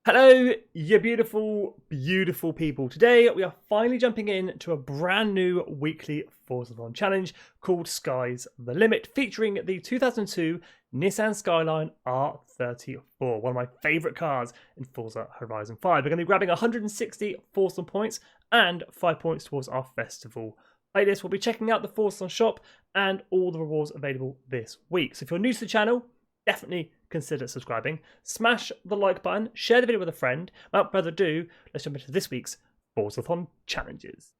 Hello, you beautiful, beautiful people. Today we are finally jumping in to a brand new weekly FORZATHON challenge called Sky's the Limit, featuring the 2002 Nissan Skyline R34, one of my favourite cars in Forza Horizon 5. We're going to be grabbing 160 FORZATHON points and 5 points towards our festival playlist. We'll be checking out the FORZATHON shop and all the rewards available this week. So if you're new to the channel, definitely consider subscribing, smash the like button, share the video with a friend. Without further ado, let's jump into this week's FORZATHON challenges.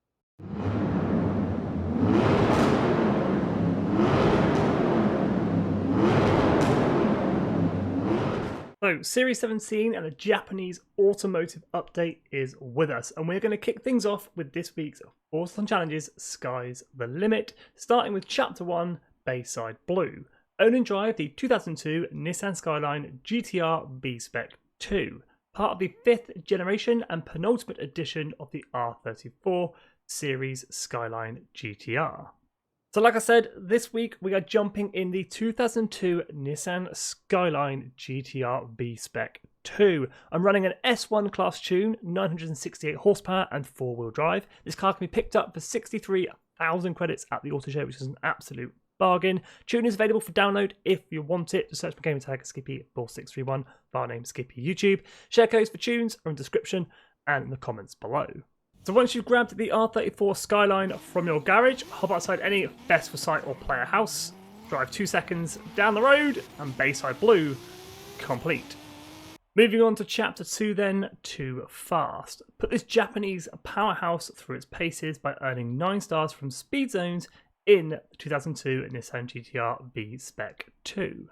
So, Series 17 and a Japanese automotive update is with us, and we're going to kick things off with this week's FORZATHON challenges, Sky's the Limit, starting with Chapter 1, Bayside Blue. Own and drive the 2002 Nissan Skyline GTR V-spec 2, part of the 5th generation and penultimate edition of the R34 series Skyline GTR. So like I said, this week we are jumping in the 2002 Nissan Skyline GTR V-spec 2. I'm running an S1 class tune, 968 horsepower and 4-wheel drive. This car can be picked up for 63,000 credits at the auto show, which is an absolute bargain. Tune is available for download if you want it. Just search my game tag Skippy4631, file name Skippy YouTube. Share codes for tunes are in the description and in the comments below. So once you've grabbed the R34 Skyline from your garage, hop outside any Best for Site or Player house, drive 2 seconds down the road, and Bayside Blue complete. Moving on to Chapter 2 then, Too Fast. Put this Japanese powerhouse through its paces by earning 9 stars from speed zones in the 2002 Nissan GTR V-spec 2.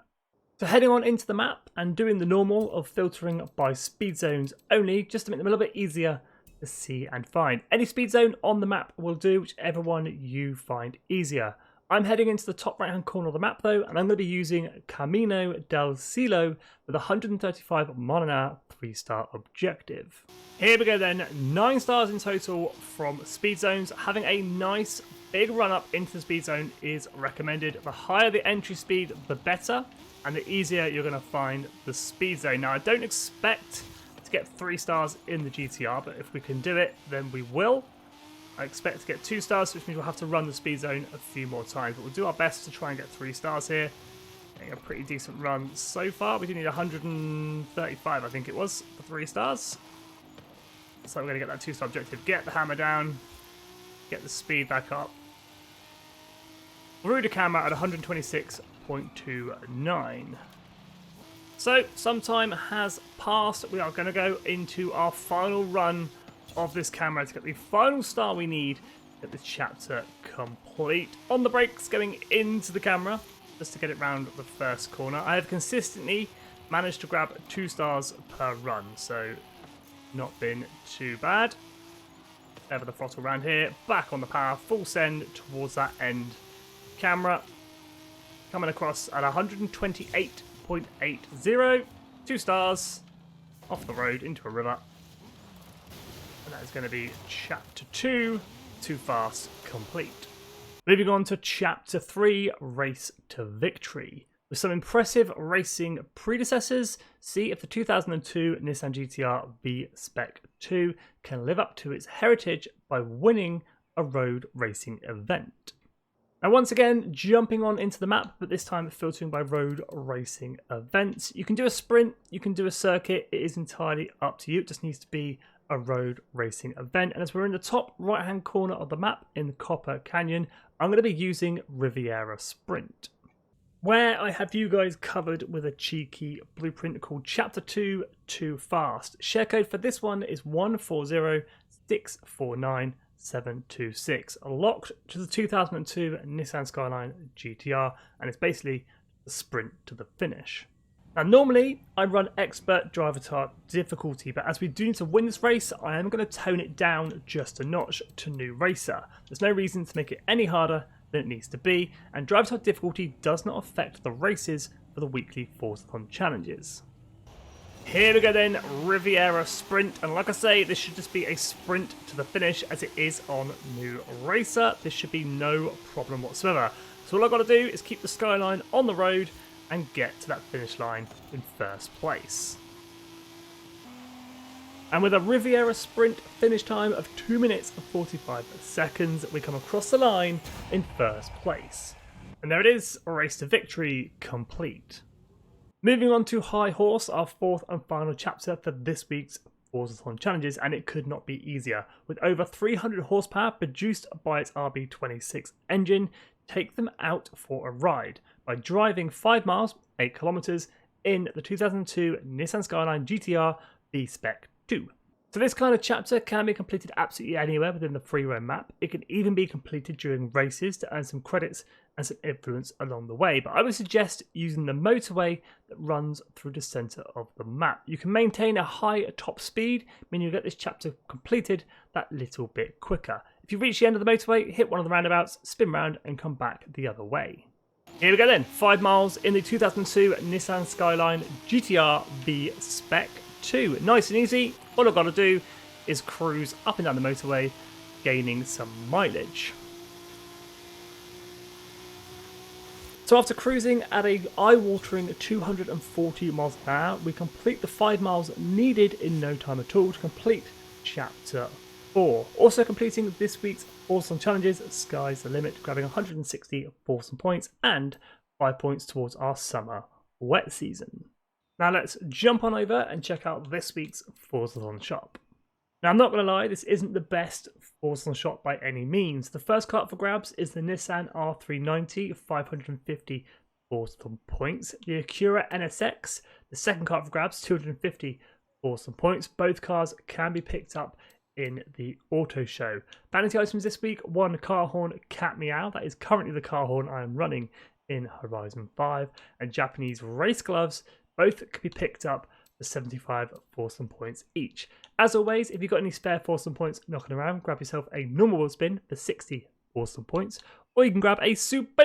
So heading on into the map and doing the normal of filtering by speed zones only, just to make them a little bit easier to see and find. Any speed zone on the map will do, whichever one you find easier. I'm heading into the top right hand corner of the map though, and I'm going to be using Camino del Cielo with 135 mile an hour 3-star objective. Here we go then, 9 stars in total from speed zones. Having a nice big run up into the speed zone is recommended. The higher the entry speed, the better, and the easier you're going to find the speed zone. Now, I don't expect to get 3 stars in the GTR, but if we can do it, then we will. I expect to get 2 stars, which means we'll have to run the speed zone a few more times, but we'll do our best to try and get 3 stars here. Getting a pretty decent run so far. We do need 135, I think it was, for 3 stars. So we're going to get that 2-star objective. Get the hammer down, get the speed back up. Through the camera at 126.29. So some time has passed. We are going to go into our final run of this camera to get the final star we need to get this chapter complete. On the brakes, going into the camera just to get it round the first corner. I have consistently managed to grab 2 stars per run, so not been too bad. Over the throttle round here, back on the power, full send towards that end camera. Coming across at 128.80, 2 stars off the road into a river. And that is going to be Chapter 2, Too Fast, complete. Moving on to Chapter 3, Race to Victory. With some impressive racing predecessors, see if the 2002 Nissan GTR V-spec 2 can live up to its heritage by winning a road racing event. Now once again, jumping on into the map, but this time filtering by road racing events. You can do a sprint, you can do a circuit, it is entirely up to you. It just needs to be a road racing event. And as we're in the top right hand corner of the map in Copper Canyon, I'm going to be using Riviera Sprint, where I have you guys covered with a cheeky blueprint called Chapter 2 Too Fast. Share code for this one is 140649726. Locked to the 2002 Nissan Skyline GTR, and it's basically the sprint to the finish. Now normally I run expert driver type difficulty, but as we do need to win this race, I am going to tone it down just a notch to new racer. There's no reason to make it any harder than it needs to be, and driver type difficulty does not affect the races for the weekly FORZATHON challenges. Here we go then, Riviera Sprint, and like I say, this should just be a sprint to the finish as it is on new racer. This should be no problem whatsoever. So all I've got to do is keep the Skyline on the road and get to that finish line in first place. And with a Riviera sprint finish time of 2 minutes and 45 seconds, we come across the line in first place. And there it is, a race to victory complete. Moving on to High Horse, our fourth and final chapter for this week's FORZATHON challenges, and it could not be easier. With over 300 horsepower produced by its RB26 engine, take them out for a ride by driving 5 miles, 8 kilometers in the 2002 Nissan Skyline GTR V-spec 2. So this kind of chapter can be completed absolutely anywhere within the free roam map. It can even be completed during races to earn some credits and some influence along the way, but I would suggest using the motorway that runs through the centre of the map. You can maintain a high top speed, meaning you'll get this chapter completed that little bit quicker. If you reach the end of the motorway, hit one of the roundabouts, spin round and come back the other way. Here we go then, 5 miles in the 2002 Nissan Skyline GTR V-spec 2. Nice and easy, all I've got to do is cruise up and down the motorway, gaining some mileage. So after cruising at a eye-watering 240 miles per hour, we complete the 5 miles needed in no time at all to complete Chapter 4. Also completing this week's FORZATHON challenges, Sky's the Limit, grabbing 160 FORZATHON points and 5 points towards our summer wet season. Now let's jump on over and check out this week's FORZATHON shop. Now I'm not going to lie, this isn't the best FORZATHON shop by any means. The first car up for grabs is the Nissan R390, 550 FORZATHON points. The Acura NSX, the second car up for grabs, 250 FORZATHON points. Both cars can be picked up in the auto show. Vanity items this week, one car horn Cat Meow, that is currently the car horn I am running in Horizon 5, and Japanese race gloves. Both can be picked up for 75 FORZATHON points each. As always, if you've got any spare FORZATHON points knocking around, grab yourself a normal wheel spin for 60 FORZATHON points, or you can grab a super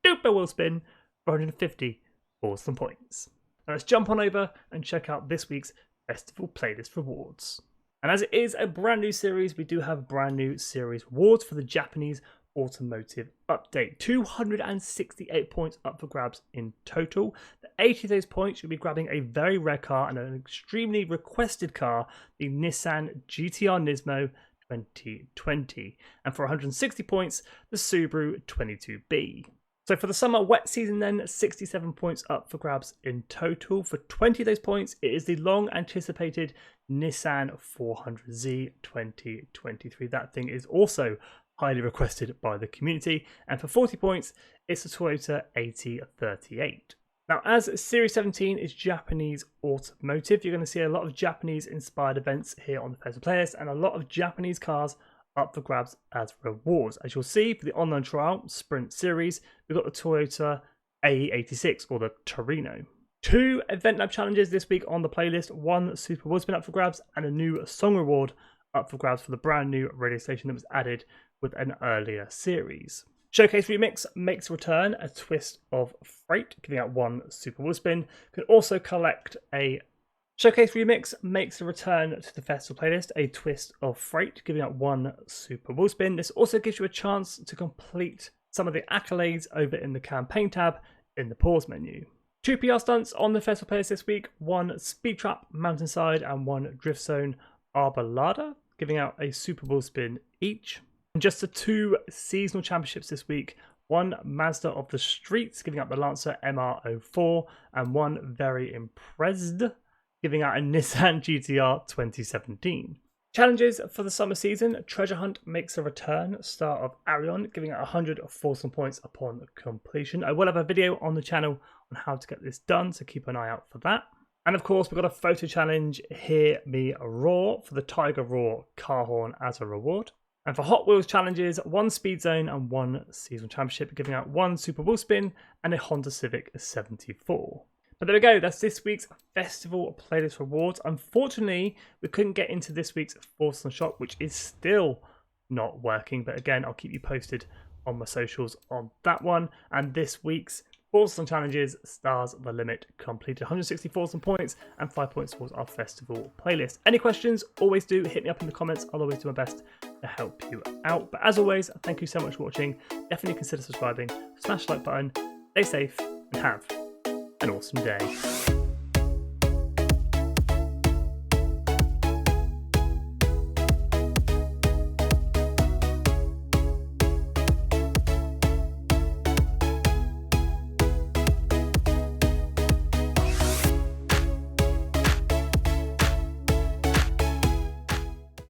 duper wheel spin for 150 FORZATHON points. Now let's jump on over and check out this week's festival playlist rewards. And as it is a brand new series, we do have brand new series rewards for the Japanese automotive update. 268 points up for grabs in total. The 80 of those points you'll be grabbing a very rare car and an extremely requested car, the Nissan GTR Nismo 2020. And for 160 points, the Subaru 22B. So for the summer wet season then, 67 points up for grabs in total. For 20 of those points, it is the long anticipated Nissan 400Z 2023. That thing is also highly requested by the community, and for 40 points it's the Toyota 8038. Now as Series 17 is Japanese automotive, you're going to see a lot of Japanese inspired events here on the festival playlist and a lot of Japanese cars up for grabs as rewards. As you'll see for the online trial Sprint series, we've got the Toyota AE86 or the Torino. 2 event lab challenges this week on the playlist, 1 Super Wheel Spin up for grabs and a new song reward up for grabs for the brand new radio station that was added with an earlier series. Showcase Remix makes a return, a twist of freight, giving out 1 Super Wheel Spin. You can also collect a Showcase Remix makes a return to the festival playlist, a twist of freight, giving out 1 Super Wheel Spin. This also gives you a chance to complete some of the accolades over in the campaign tab in the pause menu. 2 PR stunts on the festival playlist this week, 1 Speed Trap Mountainside and 1 Drift Zone Arbolada, giving out a Super Wheel Spin each. And just the 2 seasonal championships this week, 1 Mazda of the Streets, giving out the Lancer MR04, and 1 Very Impressed, giving out a Nissan GTR 2017. Challenges for the summer season, Treasure Hunt makes a return, Star of Arion, giving out 100 FORZATHON points upon completion. I will have a video on the channel on how to get this done, so keep an eye out for that. And of course, we've got a photo challenge, Hear Me Roar, for the Tiger Roar car horn as a reward. And for Hot Wheels challenges, 1 Speed Zone and 1 Seasonal Championship, giving out 1 Super Wheel Spin and a Honda Civic 74. But there we go, that's this week's festival playlist rewards. Unfortunately, we couldn't get into this week's FORZATHON shop, which is still not working. But again, I'll keep you posted on my socials on that one. And this week's FORZATHON challenges, Stars the Limit, completed 160 FORZATHON points and 5 points towards our festival playlist. Any questions, always do hit me up in the comments. I'll always do my best to help you out. But as always, thank you so much for watching. Definitely consider subscribing, smash the like button, stay safe, and have an awesome day.